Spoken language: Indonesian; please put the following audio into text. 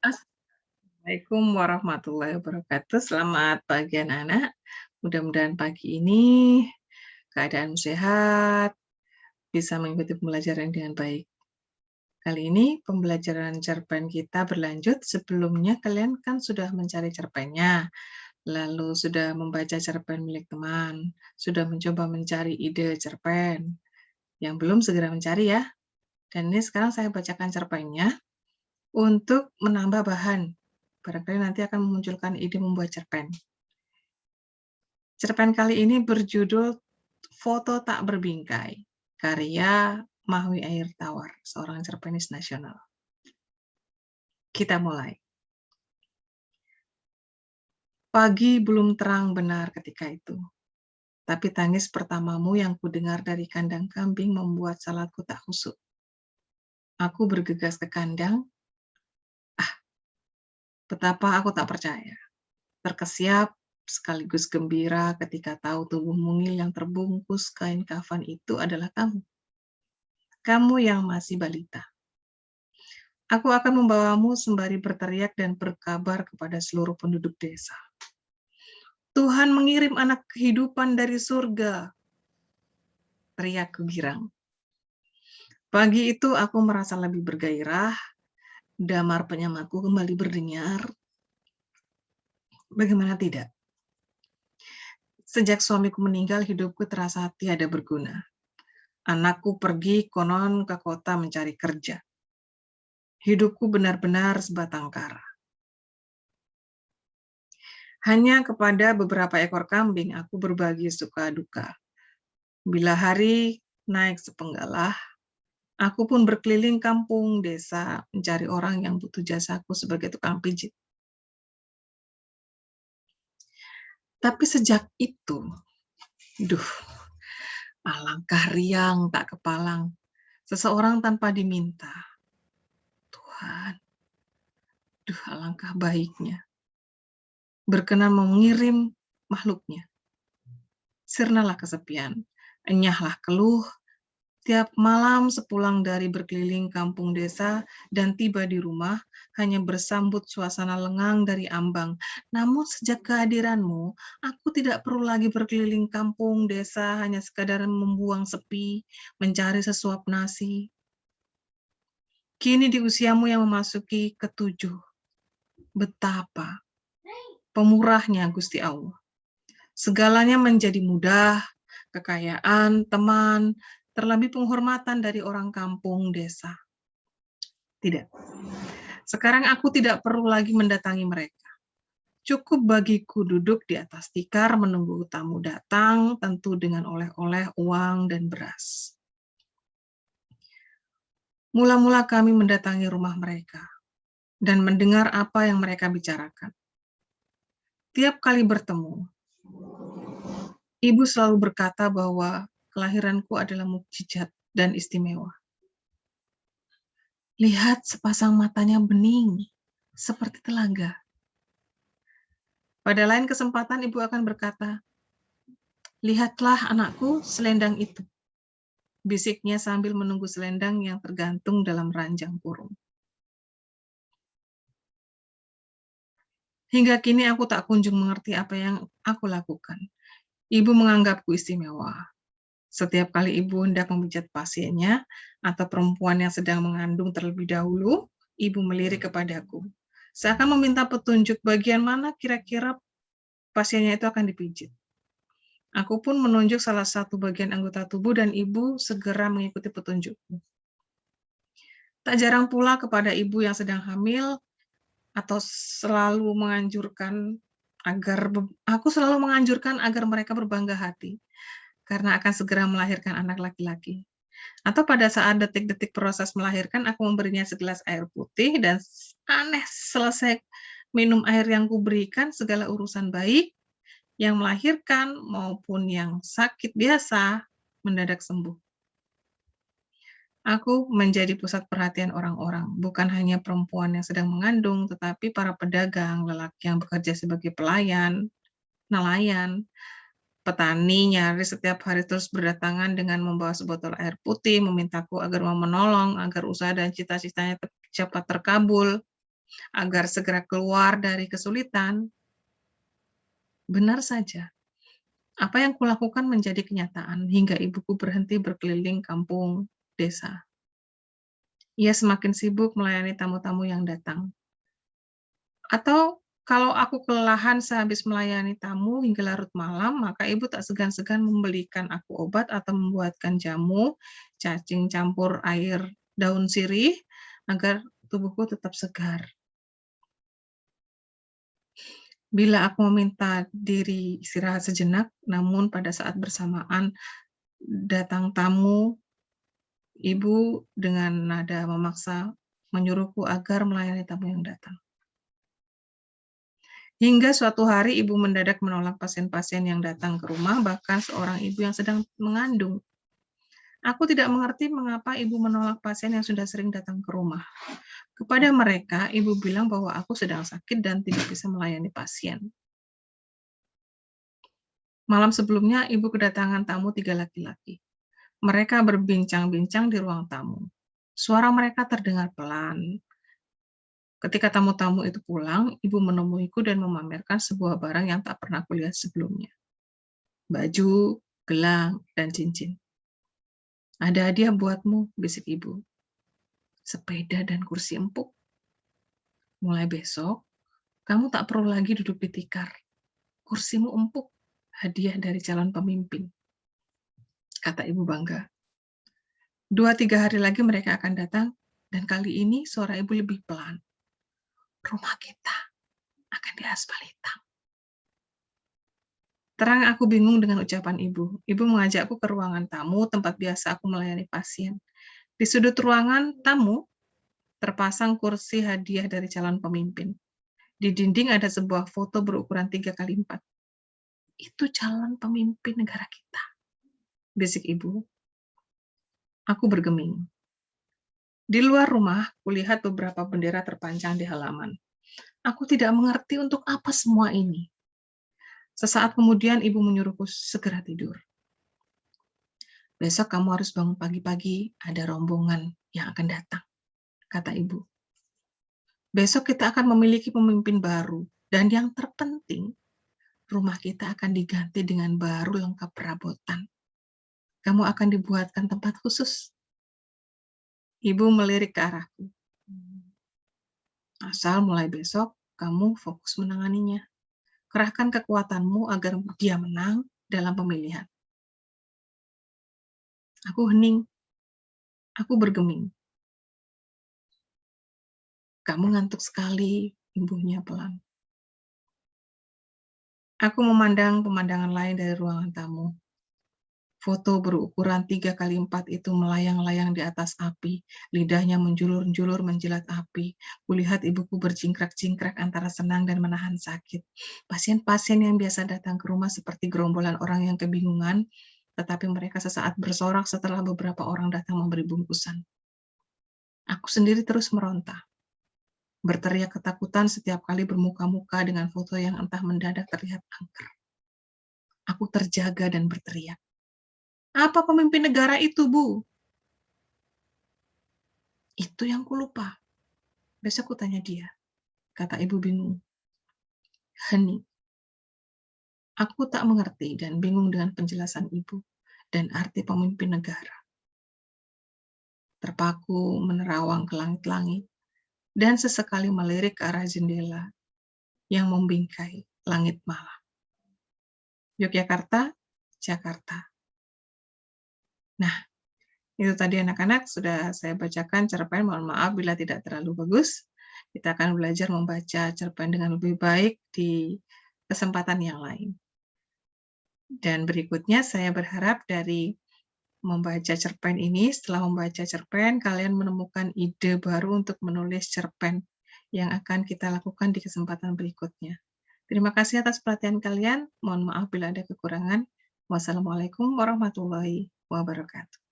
Assalamualaikum warahmatullahi wabarakatuh. Selamat pagi anak-anak. Mudah-mudahan pagi ini keadaanmu sehat, bisa mengikuti pembelajaran dengan baik. Kali ini pembelajaran cerpen kita berlanjut. Sebelumnya kalian kan sudah mencari cerpennya, lalu sudah membaca cerpen milik teman, sudah mencoba mencari ide cerpen. Yang belum segera mencari ya. Dan ini sekarang saya bacakan cerpennya untuk menambah bahan. Barangkali nanti akan memunculkan ide membuat cerpen. Cerpen kali ini berjudul Foto Tak Berbingkai, karya Mahwi Air Tawar, seorang cerpenis nasional. Kita mulai. Pagi belum terang benar ketika itu, tapi tangis pertamamu yang kudengar dari kandang kambing membuat salatku tak khusyuk. Aku bergegas ke kandang. Betapa aku tak percaya. Terkesiap sekaligus gembira ketika tahu tubuh mungil yang terbungkus kain kafan itu adalah kamu. Kamu yang masih balita. Aku akan membawamu sembari berteriak dan berkabar kepada seluruh penduduk desa. Tuhan mengirim anak kehidupan dari surga, teriakku girang. Pagi itu aku merasa lebih bergairah, damar penyamaku kembali berdenyar. Bagaimana tidak? Sejak suamiku meninggal, hidupku terasa tiada berguna. Anakku pergi konon ke kota mencari kerja. Hidupku benar-benar sebatang kara. Hanya kepada beberapa ekor kambing aku berbagi suka duka. Bila hari naik sepenggalah, aku pun berkeliling kampung desa mencari orang yang butuh jasaku sebagai tukang pijit. Tapi sejak itu, alangkah riang tak kepalang, seseorang tanpa diminta. Tuhan, alangkah baiknya. Berkenan mengirim makhluknya. Sirnalah kesepian, enyahlah keluh, tiap malam sepulang dari berkeliling kampung desa dan tiba di rumah, hanya bersambut suasana lengang dari ambang. Namun sejak kehadiranmu, aku tidak perlu lagi berkeliling kampung desa hanya sekadar membuang sepi, mencari sesuap nasi. Kini di usiamu yang memasuki ke-7, betapa pemurahnya Gusti Allah. Segalanya menjadi mudah, kekayaan, teman, terlebih penghormatan dari orang kampung desa. Tidak. Sekarang aku tidak perlu lagi mendatangi mereka. Cukup bagiku duduk di atas tikar menunggu tamu datang, tentu dengan oleh-oleh uang dan beras. Mula-mula kami mendatangi rumah mereka dan mendengar apa yang mereka bicarakan. Tiap kali bertemu, ibu selalu berkata bahwa kelahiranku adalah mukjizat dan istimewa. Lihat sepasang matanya bening, seperti telaga. Pada lain kesempatan ibu akan berkata, lihatlah anakku selendang itu, bisiknya sambil menunggu selendang yang tergantung dalam ranjang kurung. Hingga kini aku tak kunjung mengerti apa yang aku lakukan. Ibu menganggapku istimewa. Setiap kali ibu hendak memijat pasiennya atau perempuan yang sedang mengandung terlebih dahulu, ibu melirik kepadaku. Seakan meminta petunjuk bagian mana kira-kira pasiennya itu akan dipijit. Aku pun menunjuk salah satu bagian anggota tubuh dan ibu segera mengikuti petunjukku. Tak jarang pula kepada ibu yang sedang hamil atau selalu menganjurkan agar mereka berbangga hati karena akan segera melahirkan anak laki-laki. Atau pada saat detik-detik proses melahirkan, aku memberinya segelas air putih dan selesai minum air yang kuberikan, segala urusan baik yang melahirkan maupun yang sakit biasa mendadak sembuh. Aku menjadi pusat perhatian orang-orang, bukan hanya perempuan yang sedang mengandung, tetapi para pedagang, lelaki yang bekerja sebagai pelayan, nelayan, petani nyaris setiap hari terus berdatangan dengan membawa sebotol air putih, memintaku agar mau menolong, agar usaha dan cita-citanya cepat terkabul. agar segera keluar dari kesulitan. Benar saja, apa yang kulakukan menjadi kenyataan hingga ibuku berhenti berkeliling kampung desa. Ia semakin sibuk melayani tamu-tamu yang datang. Atau kalau aku kelelahan sehabis melayani tamu hingga larut malam, maka ibu tak segan-segan membelikan aku obat atau membuatkan jamu, cacing campur air daun sirih, agar tubuhku tetap segar. Bila aku meminta diri istirahat sejenak, namun pada saat bersamaan datang tamu, ibu dengan nada memaksa menyuruhku agar melayani tamu yang datang. Hingga suatu hari ibu mendadak menolak pasien-pasien yang datang ke rumah, bahkan seorang ibu yang sedang mengandung. Aku tidak mengerti mengapa ibu menolak pasien yang sudah sering datang ke rumah. Kepada mereka, ibu bilang bahwa aku sedang sakit dan tidak bisa melayani pasien. Malam sebelumnya, ibu kedatangan tamu 3 laki-laki. Mereka berbincang-bincang di ruang tamu. Suara mereka terdengar pelan. Ketika tamu-tamu itu pulang, ibu menemuiku dan memamerkan sebuah barang yang tak pernah kulihat sebelumnya. Baju, gelang, dan cincin. Ada hadiah buatmu, bisik ibu. Sepeda dan kursi empuk. Mulai besok, kamu tak perlu lagi duduk di tikar. Kursimu empuk, hadiah dari calon pemimpin, kata ibu bangga. 2-3 hari lagi mereka akan datang, dan kali ini suara ibu lebih pelan. Rumah kita akan diaspal hitam. Terang aku bingung dengan ucapan ibu. Ibu mengajakku ke ruangan tamu, tempat biasa aku melayani pasien. Di sudut ruangan tamu, terpasang kursi hadiah dari calon pemimpin. Di dinding ada sebuah foto berukuran 3x4. Itu calon pemimpin negara kita, bisik ibu. Aku bergeming. Di luar rumah, kulihat beberapa bendera terpancang di halaman. Aku tidak mengerti untuk apa semua ini. Sesaat kemudian ibu menyuruhku segera tidur. Besok kamu harus bangun pagi-pagi, ada rombongan yang akan datang, kata ibu. Besok kita akan memiliki pemimpin baru, dan yang terpenting, rumah kita akan diganti dengan baru lengkap perabotan. Kamu akan dibuatkan tempat khusus. Ibu melirik ke arahku. Asal mulai besok, kamu fokus menanganinya. Kerahkan kekuatanmu agar dia menang dalam pemilihan. Aku hening. Aku bergeming. Kamu ngantuk sekali, ibunya pelan. Aku memandang pemandangan lain dari ruangan tamu. Foto berukuran 3x4 itu melayang-layang di atas api. Lidahnya menjulur-julur menjilat api. Kulihat ibuku berjingkrak-jingkrak antara senang dan menahan sakit. Pasien-pasien yang biasa datang ke rumah seperti gerombolan orang yang kebingungan, tetapi mereka sesaat bersorak setelah beberapa orang datang memberi bungkusan. Aku sendiri terus meronta. Berteriak ketakutan setiap kali bermuka-muka dengan foto yang entah mendadak terlihat angker. Aku terjaga dan berteriak. Apa pemimpin negara itu, Bu? Itu yang kulupa. Besok kutanya dia, kata ibu bingung. Hening. Aku tak mengerti dan bingung dengan penjelasan ibu dan arti pemimpin negara. Terpaku menerawang ke langit-langit dan sesekali melirik ke arah jendela yang membingkai langit malam. Yogyakarta, Jakarta. Nah, itu tadi anak-anak sudah saya bacakan cerpen, mohon maaf bila tidak terlalu bagus. Kita akan belajar membaca cerpen dengan lebih baik di kesempatan yang lain. Dan berikutnya saya berharap dari membaca cerpen ini, setelah membaca cerpen, kalian menemukan ide baru untuk menulis cerpen yang akan kita lakukan di kesempatan berikutnya. Terima kasih atas perhatian kalian. Mohon maaf bila ada kekurangan. Wassalamualaikum warahmatullahi wabarakatuh.